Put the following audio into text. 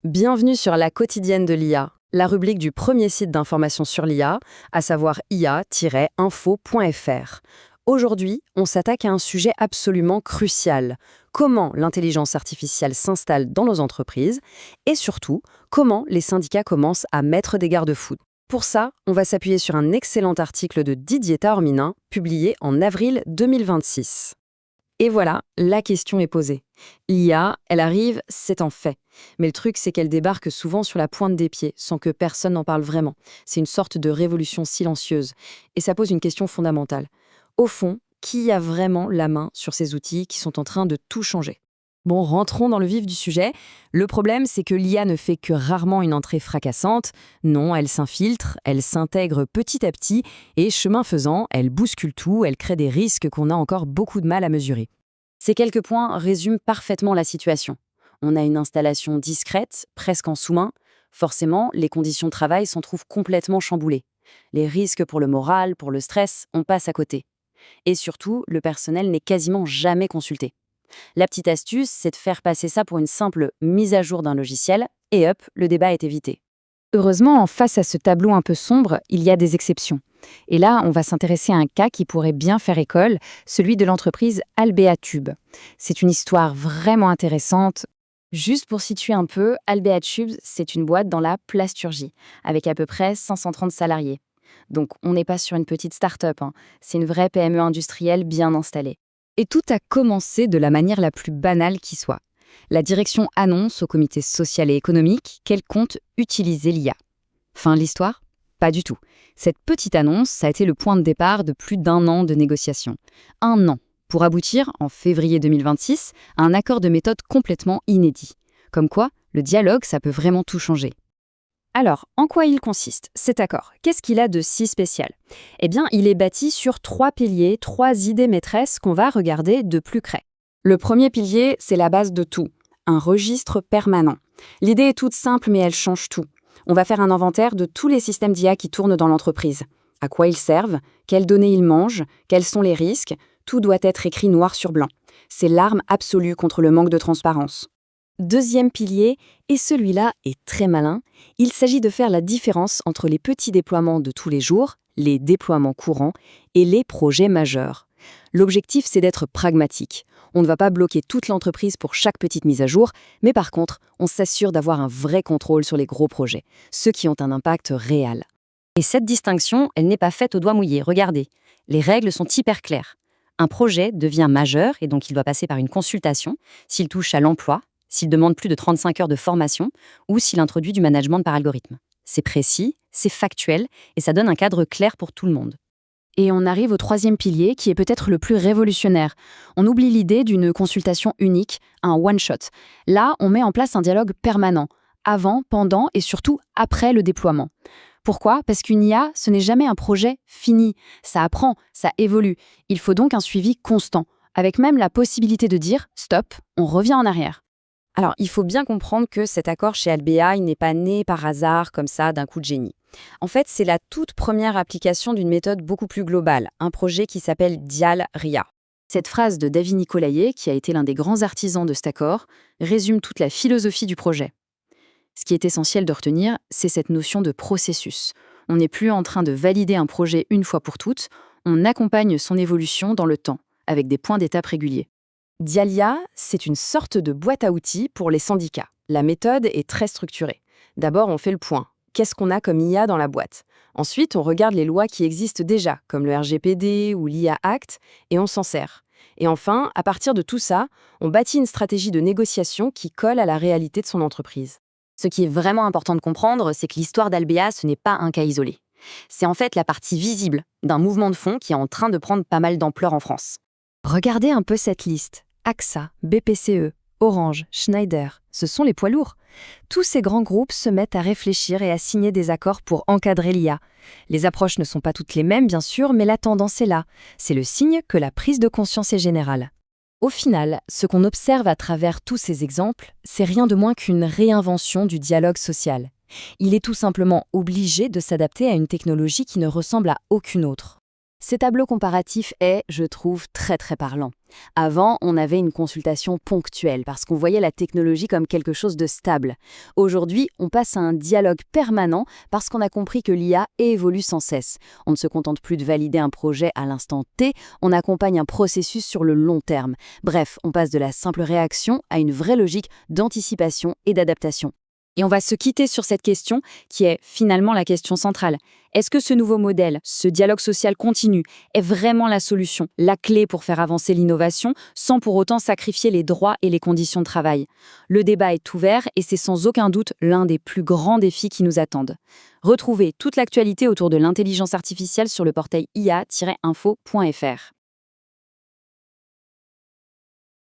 Bienvenue sur la quotidienne de l'IA, la rubrique du premier site d'information sur l'IA, à savoir ia-info.fr. Aujourd'hui, on s'attaque à un sujet absolument crucial. Comment l'intelligence artificielle s'installe dans nos entreprises et surtout, comment les syndicats commencent à mettre des garde-fous. Pour ça, on va s'appuyer sur un excellent article de Didier Taorminin, publié en avril 2026. Et voilà, la question est posée. L'IA, elle arrive, c'est un fait. Mais le truc, c'est qu'elle débarque souvent sur la pointe des pieds, sans que personne n'en parle vraiment. C'est une sorte de révolution silencieuse. Et ça pose une question fondamentale. Au fond, qui a vraiment la main sur ces outils qui sont en train de tout changer ? Bon, rentrons dans le vif du sujet. Le problème, c'est que l'IA ne fait que rarement une entrée fracassante. Non, elle s'infiltre, elle s'intègre petit à petit, et chemin faisant, elle bouscule tout, elle crée des risques qu'on a encore beaucoup de mal à mesurer. Ces quelques points résument parfaitement la situation. On a une installation discrète, presque en sous-main. Forcément, les conditions de travail s'en trouvent complètement chamboulées. Les risques pour le moral, pour le stress, on passe à côté. Et surtout, le personnel n'est quasiment jamais consulté. La petite astuce, c'est de faire passer ça pour une simple mise à jour d'un logiciel, et hop, le débat est évité. Heureusement, face à ce tableau un peu sombre, il y a des exceptions. Et là, on va s'intéresser à un cas qui pourrait bien faire école, celui de l'entreprise Albéa Tube. C'est une histoire vraiment intéressante. Juste pour situer un peu, Albéa Tube, c'est une boîte dans la plasturgie, avec à peu près 530 salariés. Donc, on n'est pas sur une petite start-up, c'est une vraie PME industrielle bien installée. Et tout a commencé de la manière la plus banale qui soit. La direction annonce au comité social et économique qu'elle compte utiliser l'IA. Fin de l'histoire ? Pas du tout. Cette petite annonce, ça a été le point de départ de plus d'1 an de négociations. 1 an, pour aboutir, en février 2026, à un accord de méthode complètement inédit. Comme quoi, le dialogue, ça peut vraiment tout changer. Alors, en quoi il consiste, cet accord ? Qu'est-ce qu'il a de si spécial ? Eh bien, il est bâti sur 3 piliers, 3 idées maîtresses qu'on va regarder de plus près. Le premier pilier, c'est la base de tout, un registre permanent. L'idée est toute simple, mais elle change tout. On va faire un inventaire de tous les systèmes d'IA qui tournent dans l'entreprise. À quoi ils servent, quelles données ils mangent, quels sont les risques, tout doit être écrit noir sur blanc. C'est l'arme absolue contre le manque de transparence. Deuxième pilier, et celui-là est très malin, il s'agit de faire la différence entre les petits déploiements de tous les jours, les déploiements courants, et les projets majeurs. L'objectif, c'est d'être pragmatique. On ne va pas bloquer toute l'entreprise pour chaque petite mise à jour, mais par contre, on s'assure d'avoir un vrai contrôle sur les gros projets, ceux qui ont un impact réel. Et cette distinction, elle n'est pas faite au doigt mouillé, regardez. Les règles sont hyper claires. Un projet devient majeur, et donc il doit passer par une consultation, s'il touche à l'emploi, s'il demande plus de 35 heures de formation ou s'il introduit du management par algorithme. C'est précis, c'est factuel et ça donne un cadre clair pour tout le monde. Et on arrive au troisième pilier qui est peut-être le plus révolutionnaire. On oublie l'idée d'une consultation unique, un one-shot. Là, on met en place un dialogue permanent, avant, pendant et surtout après le déploiement. Pourquoi ? Parce qu'une IA, ce n'est jamais un projet fini. Ça apprend, ça évolue. Il faut donc un suivi constant, avec même la possibilité de dire « stop, on revient en arrière ». Alors, il faut bien comprendre que cet accord chez Albéa, il n'est pas né par hasard, comme ça, d'un coup de génie. En fait, c'est la toute première application d'une méthode beaucoup plus globale, un projet qui s'appelle Dial-RIA. Cette phrase de David Nicolaï, qui a été l'un des grands artisans de cet accord, résume toute la philosophie du projet. Ce qui est essentiel de retenir, c'est cette notion de processus. On n'est plus en train de valider un projet une fois pour toutes, on accompagne son évolution dans le temps, avec des points d'étape réguliers. Dialia, c'est une sorte de boîte à outils pour les syndicats. La méthode est très structurée. D'abord, on fait le point. Qu'est-ce qu'on a comme IA dans la boîte ? Ensuite, on regarde les lois qui existent déjà, comme le RGPD ou l'IA Act, et on s'en sert. Et enfin, à partir de tout ça, on bâtit une stratégie de négociation qui colle à la réalité de son entreprise. Ce qui est vraiment important de comprendre, c'est que l'histoire d'Albéa, ce n'est pas un cas isolé. C'est en fait la partie visible d'un mouvement de fond qui est en train de prendre pas mal d'ampleur en France. Regardez un peu cette liste. AXA, BPCE, Orange, Schneider, ce sont les poids lourds. Tous ces grands groupes se mettent à réfléchir et à signer des accords pour encadrer l'IA. Les approches ne sont pas toutes les mêmes, bien sûr, mais la tendance est là. C'est le signe que la prise de conscience est générale. Au final, ce qu'on observe à travers tous ces exemples, c'est rien de moins qu'une réinvention du dialogue social. Il est tout simplement obligé de s'adapter à une technologie qui ne ressemble à aucune autre. Ces tableaux comparatifs est, je trouve, très très parlant. Avant, on avait une consultation ponctuelle parce qu'on voyait la technologie comme quelque chose de stable. Aujourd'hui, on passe à un dialogue permanent parce qu'on a compris que l'IA évolue sans cesse. On ne se contente plus de valider un projet à l'instant T, on accompagne un processus sur le long terme. Bref, on passe de la simple réaction à une vraie logique d'anticipation et d'adaptation. Et on va se quitter sur cette question qui est finalement la question centrale. Est-ce que ce nouveau modèle, ce dialogue social continu, est vraiment la solution, la clé pour faire avancer l'innovation sans pour autant sacrifier les droits et les conditions de travail? Le débat est ouvert et c'est sans aucun doute l'un des plus grands défis qui nous attendent. Retrouvez toute l'actualité autour de l'intelligence artificielle sur le portail ia-info.fr.